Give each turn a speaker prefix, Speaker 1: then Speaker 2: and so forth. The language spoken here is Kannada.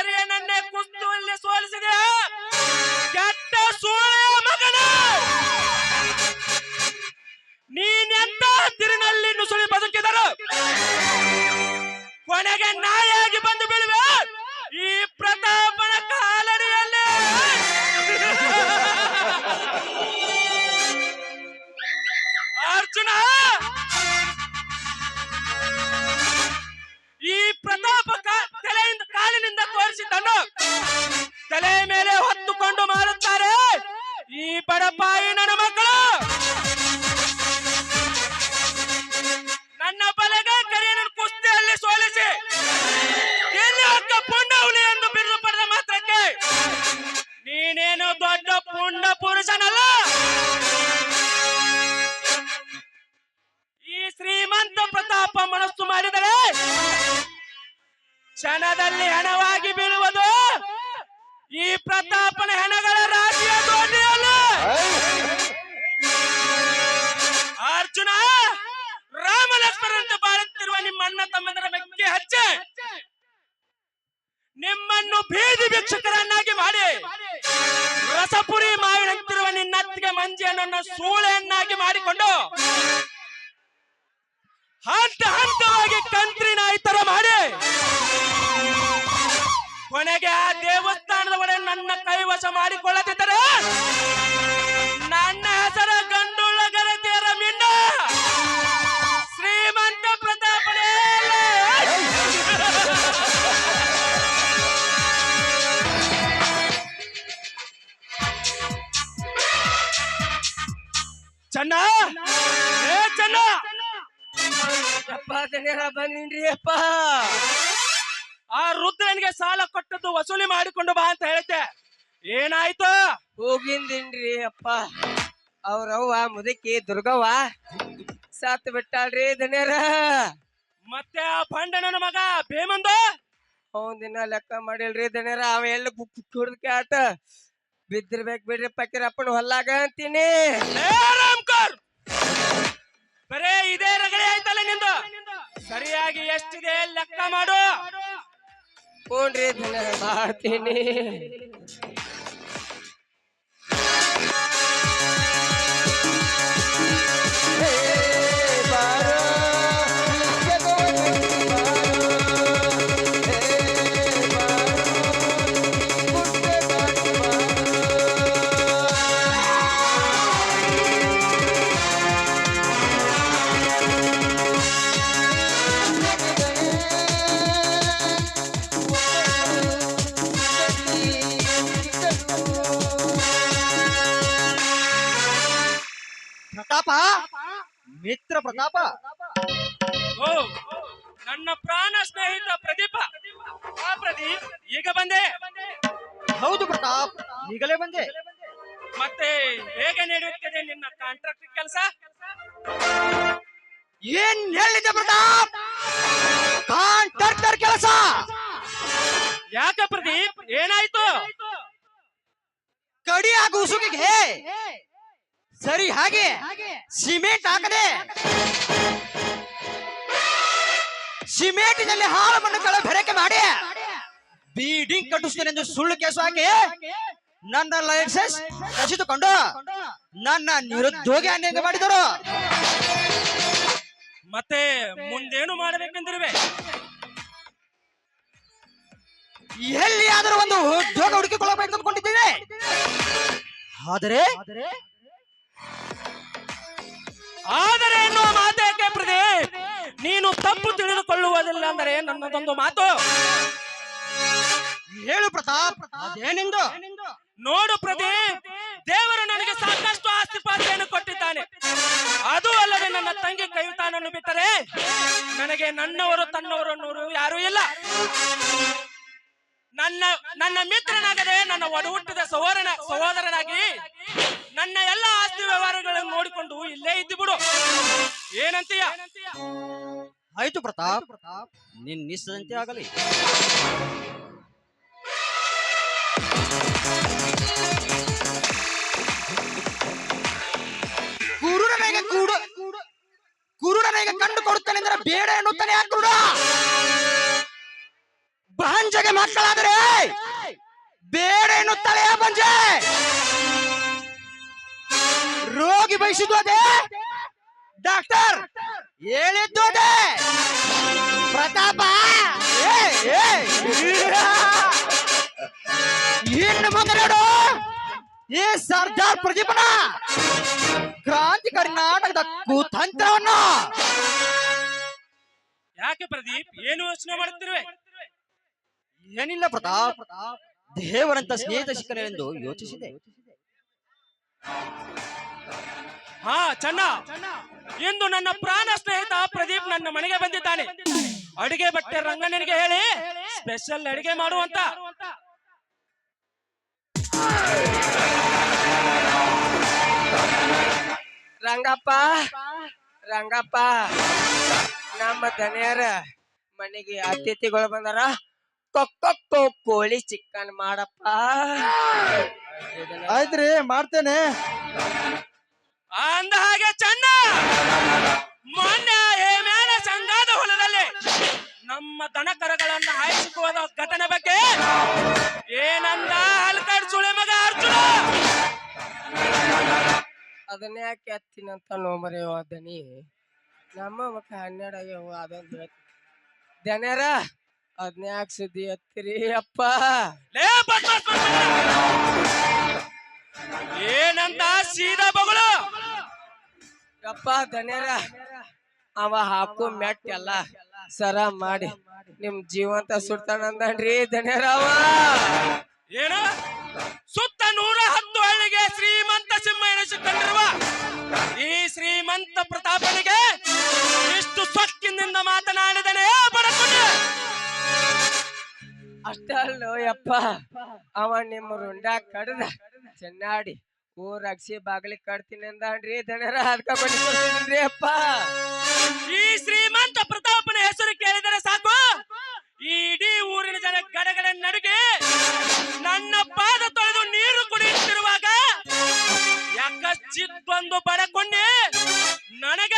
Speaker 1: ಕರಿಯನನ್ನೇ ಕುಸ್ತುವಲ್ಲಿ ಸೋಲಿಸಿದೆ ಕೆಟ್ಟ ಸೂಳೆಯ ಮಗನ. ನೀನೆಂತ ತಿರುನಲ್ಲಿ ನುಸುಳಿ ಬದುಕಿದರು ಕೊನೆಗೆ ನಾಯಿಯಾಗಿ ಬಂದು ಬೀಳುವೆ ಈ ಪ್ರತಾಪನ ಕಾಲಡಿಯಲ್ಲಿ. ಅರ್ಜುನ, ಈ ಪ್ರತಾಪ ತಲೆಯಿಂದ ಕಾಲಿನಿಂದ ತೋರಿಸಿದ್ದನ್ನು ತಲೆಯ ಮೇಲೆ ಹೊತ್ತುಕೊಂಡು ಮಾರುತ್ತಾರೆ ಈ ಬಡಪಾಯಿ ನನ್ನ ಮಕ್ಕಳು. ನನ್ನ ಬಲೆಗೆ ಕರಿಯನನ್ನು ಕುಸ್ತಿಯಲ್ಲಿ ಸೋಲಿಸಿ ಎಲ್ಲಿ ಹೊತ್ತ ಪುಂಡ ಹುಲಿ ಎಂದು ಬಿರುದು ಪಡೆದ ಮಾತ್ರಕ್ಕೆ ನೀನೇನು ದೊಡ್ಡ ಪುಂಡ ಪುರುಷನಲ್ಲ. ಈ ಶ್ರೀಮಂತ ಪ್ರತಾಪ ಮನಸ್ಸು ಮಾಡಿದರೆ ಕ್ಷಣದಲ್ಲಿ ಹೆಣವಾಗಿ ಬೀಳುವುದು ಈ ಪ್ರತಾಪನ ಹೆಣಗಳ ರಾಜ್ಯ ದೋಣಿಯಲ್ಲ. ಅರ್ಜುನ, ರಾಮ ಲಕ್ಷ್ಮಣರಂತೆ ಬಾಳುತ್ತಿರುವ ನಿಮ್ಮ ಅಣ್ಣ ತಮ್ಮಂದರ ಮೆಕ್ಕೆ ಹಚ್ಚೆ ನಿಮ್ಮನ್ನು ಬೀದಿ ಭಿಕ್ಷುಕರನ್ನಾಗಿ ಮಾಡಿ ರಸಪುರಿ ಮಾವಿನಂತಿರುವ ನಿನ್ನತ್ತಿಗೆ ಮಂಜಿಯನ್ನ ಸೂಳೆಯನ್ನಾಗಿ ಮಾಡಿಕೊಂಡು ಹಂತ ಹಂತವಾಗಿ ಕಂತ್ರಿ ನಾಯಿತರ ಮಾಡಿ ಕೊನೆಗೆ ಆ ದೇವಸ್ಥಾನದ ಒಡೆ ನನ್ನ ಕೈವಶ ಮಾಡಿಕೊಳ್ಳದಿದ್ದರೆ ನನ್ನ ಹೆಸರ ಗಂಡುಳ್ಳ ಗರತಿಯರ ಮಿಂಡ ಶ್ರೀಮಂತ ಪ್ರತಾಪನೇ. ಚೆನ್ನ ಚೆನ್ನ
Speaker 2: ಬಂದಿನ್ರಿ ಅಪ್ಪ.
Speaker 1: ಆ ರುದ್ರನಿಗೆ ಸಾಲ ಕೊಟ್ಟದ್ದು ವಸೂಲಿ ಮಾಡಿಕೊಂಡು ಬಾ ಅಂತ ಹೇಳಿದ್ದೆ, ಏನಾಯ್ತು?
Speaker 2: ಹೋಗಿಂದಿನ್ರಿ ಅಪ್ಪ. ಅವ್ರವ್ವ ಮುದಕಿ ದುರ್ಗವ್ವ ಸಾತ್ ಬಿಟ್ಟಾಳ್ರಿ ದಣ್ಯರ.
Speaker 1: ಮತ್ತೆ ಆ ಪಂಡನ ಮಗ ಭೀಮಂದ
Speaker 2: ಅವನ್ ದಿನ ಲೆಕ್ಕ ಮಾಡಿಲ್ರಿ ದಣ್ಯರ. ಅವ ಎಲ್ಲ ಕುಡ್ದಕ್ಕೆ ಆಟ ಬಿದ್ದಿರ್ಬೇಕ್ ಬಿಡ್ರಿ ಪಕ್ಕಿರಪ್ಪನ ಹೊಲ್ಲಾಗ ಅಂತೀನಿ.
Speaker 1: ಬರೇ ಇದೇ ರಗಳೆ ಆಯ್ತಲ್ಲ ನಿಂದು. ಸರಿಯಾಗಿ ಎಷ್ಟಿದೆ ಲೆಕ್ಕ ಮಾಡು.
Speaker 2: ಹ್ಞೂನ್ರಿ ದಣ್ಯರ, ಮಾಡ್ತೀನಿ.
Speaker 3: ಪ್ರತಾಪ, ಮಿತ್ರ ಪ್ರತಾಪ.
Speaker 1: ಓ, ನನ್ನ ಪ್ರಾಣ ಸ್ನೇಹಿತ ಪ್ರದೀಪ. ಆ ಪ್ರದೀಪ್, ಈಗ ಬಂದೆ?
Speaker 3: ಹೌದು ಪ್ರತಾಪ್, ಈಗಲೇ ಬಂದೆ.
Speaker 1: ಮತ್ತೆ ಹೇಗೆ ನಡೆಯುತ್ತದೆ ನಿನ್ನ ಕಾಂಟ್ರಾಕ್ಟ್ ಕೆಲಸ?
Speaker 3: ಏನ್ ಹೇಳಿದೆ ಪ್ರತಾಪ್? ಕಾಂಟ್ರಾಕ್ಟರ್ ಕೆಲಸ?
Speaker 1: ಯಾಕೆ ಪ್ರದೀಪ್, ಏನಾಯ್ತು?
Speaker 3: ಕಡಿ ಹಾಗೂ ಉಸುಕಿಗೆ ಸರಿ ಹಾಗೆ ಸಿಮೆಂಟ್ ಹಾಕದೆ ಸಿಮೆಂಟಿನಲ್ಲಿ ಹಾಳು ಮಣ್ಣುಗಳ ಬೆರಕೆ ಮಾಡಿ ಬಿಲ್ಡಿಂಗ್ ಕಟ್ಟಿಸ್ತೇನೆಂದು ಸುಳ್ಳು ಕೇಸು ಹಾಕಿ ನನ್ನ ಲೈಸೆನ್ಸ್ ರಚಿಸಿಕೊಂಡು ನನ್ನ ನಿರುದ್ಯೋಗಿ ಅನ್ಯಾಯ ಮಾಡಿದರು.
Speaker 1: ಮತ್ತೆ ಮುಂದೇನು ಮಾಡಬೇಕೆಂದಿರುವೆ?
Speaker 3: ಎಲ್ಲಿಯಾದರೂ ಒಂದು ಉದ್ಯೋಗ ಹುಡುಕಿಕೊಳ್ಳಬೇಕು ಅಂದ್ಕೊಂಡಿದ್ದೇವೆ. ಆದರೆ
Speaker 1: ಎನ್ನುವ ಮಾತೇಕೆ ಪ್ರದೀಪ್? ನೀನು ತಪ್ಪು ತಿಳಿದುಕೊಳ್ಳುವುದಿಲ್ಲ ಅಂದರೆ ನನ್ನದೊಂದು ಮಾತು.
Speaker 3: ಹೇಳು ಪ್ರತಾಪ್, ಅದೇನೆಂದು?
Speaker 1: ನೋಡು ಪ್ರದೀಪ್, ದೇವರು ನನಗೆ ಸಾಕಷ್ಟು ಆಸ್ತಿ ಪಾಸ್ತಿಯನ್ನು ಕೊಟ್ಟಿದ್ದಾನೆ. ಅದು ಅಲ್ಲದೆ ನನ್ನ ತಂಗಿ ಕವಿತಾನನ್ನು ಬಿಟ್ಟರೆ ನನಗೆ ನನ್ನವರು ತನ್ನವರು ಅನ್ನೋರು ಯಾರೂ ಇಲ್ಲ. ನನ್ನ ಮಿತ್ರನಾಗದೆ ನನ್ನ ಒಡಹುಟ್ಟಿದ ಸಹೋದರನಾಗಿ ನನ್ನ ಎಲ್ಲ ಆಸ್ತಿ ವ್ಯವಹಾರಗಳನ್ನು ನೋಡಿಕೊಂಡು ಇಲ್ಲೇ ಇದ್ದು ಬಿಡು. ಏನಂತೀಯ?
Speaker 3: ಆಯ್ತು ಪ್ರತಾಪ್, ನಿನ್ ನಿಶ್ಚಿದಂತೆ ಆಗಲಿ. ಕುರುಡನಿಗೆ ಕಂಡು ಕೊಡುತ್ತಾನೆ ಅಂದ್ರೆ ಬೇಡ ಎನ್ನುತ್ತಾನೆ. ಕುರುಡ ಬಾಂಜಗೆ ಮಕ್ಕಳಾದರೆ ಬೇಡ ಎನ್ನುತ್ತಾಳೆ ಆ ಬಂಜೆ. ರೋಗಿ ಬಯಸಿದ್ದು ಅದೇ, ಡಾಕ್ಟರ್ ಹೇಳಿದ್ದು ಅದೇ. ಪ್ರತಾಪ ಇನ್ನು ಮುಂದೆ ನೋಡು ಈ ಸರ್ದಾರ್ ಪ್ರದೀಪನ ಕ್ರಾಂತಿಕಾರಿ ನಾಟಕದ ಕುತಂತ್ರವನ್ನು.
Speaker 1: ಯಾಕೆ ಪ್ರದೀಪ್, ಏನು ಯೋಚನೆ ಮಾಡುತ್ತಿರುವೆ?
Speaker 3: ಏನಿಲ್ಲ ಪ್ರತಾಪ್, ದೇವರಂತ ಸ್ನೇಹಿತ ಸಿಕ್ಕನೆಂದು ಯೋಚಿಸಿದೆ.
Speaker 1: ಹಾ ಚೆನ್ನ, ಇಂದು ನನ್ನ ಪ್ರಾಣ ಸ್ನೇಹಿತ ಪ್ರದೀಪ್ ನನ್ನ ಮನೆಗೆ ಬಂದಿದ್ದಾನೆ. ಅಡಿಗೆ ಬಟ್ಟೆ ರಂಗಣ್ಣನಿಗೆ ಹೇಳಿ ಸ್ಪೆಷಲ್ ಅಡಿಗೆ ಮಾಡುವಂತ.
Speaker 2: ರಂಗಪ್ಪ ರಂಗಪ್ಪ, ನಮ್ಮ ದನಿಯರ ಮನೆಗೆ ಅತಿಥಿಗಳು ಬಂದಾರ. ಕೊಕ್ಕೊ ಕೋಳಿ ಚಿಕನ್ ಮಾಡಪ್ಪ.
Speaker 3: ಆಯ್ತ್ರಿ, ಮಾಡ್ತೇನೆ.
Speaker 1: ಅಂದ ಹಾಗೆ ಚೆನ್ನ, ಮೊನ್ನೆ ಹೇಮೇನ ಸಂಘದ ಹೊಲದಲ್ಲಿ ನಮ್ಮ ದನಕರಗಳನ್ನ ಹಾಯಿಸಿಕೊಳ್ಳುವ ಘಟನೆ ಬಗ್ಗೆ ಏನಂದ ಹಲ್ಕಡ್ ಸುಳೆ ಮಗ ಅರ್ಜುನ?
Speaker 2: ಅದನ್ನ ಯಾಕೆ ಹತ್ತಿನಂತ ನೋಮರೆಯೋ ದನಿ, ನಮ್ಮ ಮಕ್ಕ 12 ಆಗ್ಯಾವ. ಅದೊಂದು ದನಿಯರ ಅದನ್ನ ಯಾಕೆ ಸುದ್ದಿ ಹತ್ತಿರಿ ಅಪ್ಪ?
Speaker 1: ಲೇ ಬದ್ಮಾಸ್ ಮಗ! ಏನಂತ ಸೀದಾ ಬಗಳು?
Speaker 2: ಅಪ್ಪ ದನಿಯರ, ಅವ ಹಾಕೋ ಮೆಟ್ ಎಲ್ಲ ಸರ ಮಾಡಿ ನಿಮ್ ಜೀವಂತ ಸುಡ್ತಾನಂದನ್ರಿ ದನಿಯರ. ಅವ
Speaker 1: ಏನು ಸುತ್ತ 110 ಹಳ್ಳಿಗೆ ಶ್ರೀಮಂತ ಸಿಂಹ ಎನಿಸಿಕೊಂಡಿರುವ ಈ ಶ್ರೀಮಂತ ಪ್ರತಾಪನಿಗೆ ಇಷ್ಟು ಸೊಕ್ಕಿನಿಂದ ಮಾತನಾಡಿದನೇ ಬಡಕೊಂಡೆ.
Speaker 2: ಅಷ್ಟ ಅಲ್ಲೋ ಯಪ್ಪ, ಅವ ನಿಮ್ಮ ರುಂಡ ಕಡ್ದ ಚೆನ್ನಾಡಿ ಊರ್ ಅಕ್ಷಿ ಬಾಗ್ಲಿ ಕಟ್ತೀನಿ ಅಂದ್ರಿ ದನರ. ಅದಕ್ಕ ಬಂದ್ರಿ ಅಪ್ಪ.
Speaker 1: ಈ ಶ್ರೀಮಂತ ಪ್ರತಾಪನ ಹೆಸರು ಕೇಳಿದರೆ ಸಾಕು, ಈ ಇಡೀ ಊರಿನ ಜನ ಗಡಗಡ ನಡುಗೆ ನನ್ನ ಪಾದ ತೊಳೆದು ನೀರು ಕುಡಿಯುತ್ತಿರುವಾಗ ಯಾಕ ಚಿತ್ತೊಂದು ಬಡಕೊಂಡೆ ನನಗೆ